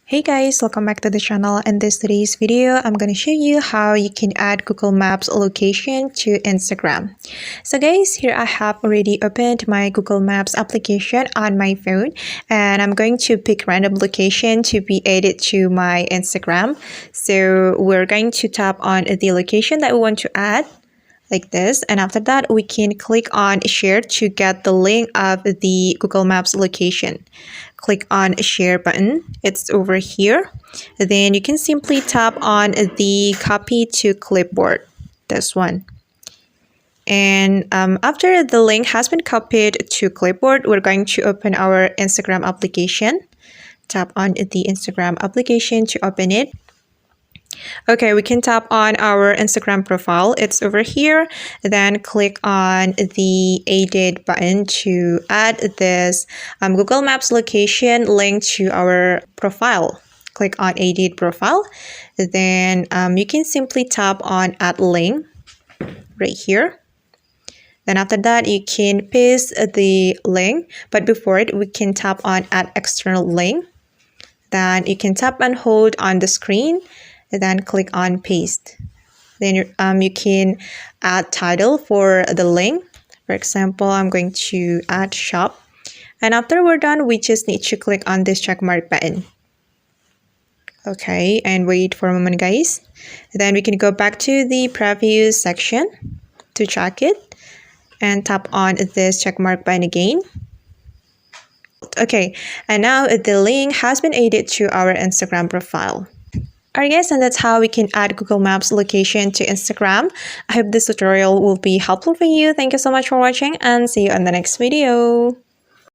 Hey guys, welcome back to the channel. In today's video, I'm going to show you how you can add Google Maps location to Instagram. So guys, here I have already opened my Google Maps application on my phone, and I'm going to pick random location to be added to my Instagram. So we're going to tap on the location that we want to add, like this, and after that we can click on share to get the link of the Google Maps location. Click on share button, it's over here. Then you can simply tap on the copy to clipboard, this one. And after the link has been copied to clipboard, we're going to open our Instagram application. Tap on the Instagram application to open it. Okay, we can tap on our Instagram profile. It's over here. Then click on the edit button to add this Google Maps location link to our profile. Click on edit profile. Then you can simply tap on add link right here. Then after that, you can paste the link. But before it, we can tap on add external link. Then you can tap and hold on the screen. Then click on paste. Then you can add title for the link. For example, I'm going to add shop. And after we're done, we just need to click on this check mark button. Okay, and wait for a moment, guys. Then we can go back to the preview section to check it and tap on this check mark button again. Okay, and now the link has been added to our Instagram profile. Alright guys, and that's how we can add Google Maps location to Instagram. I hope this tutorial will be helpful for you. Thank you so much for watching and see you on the next video.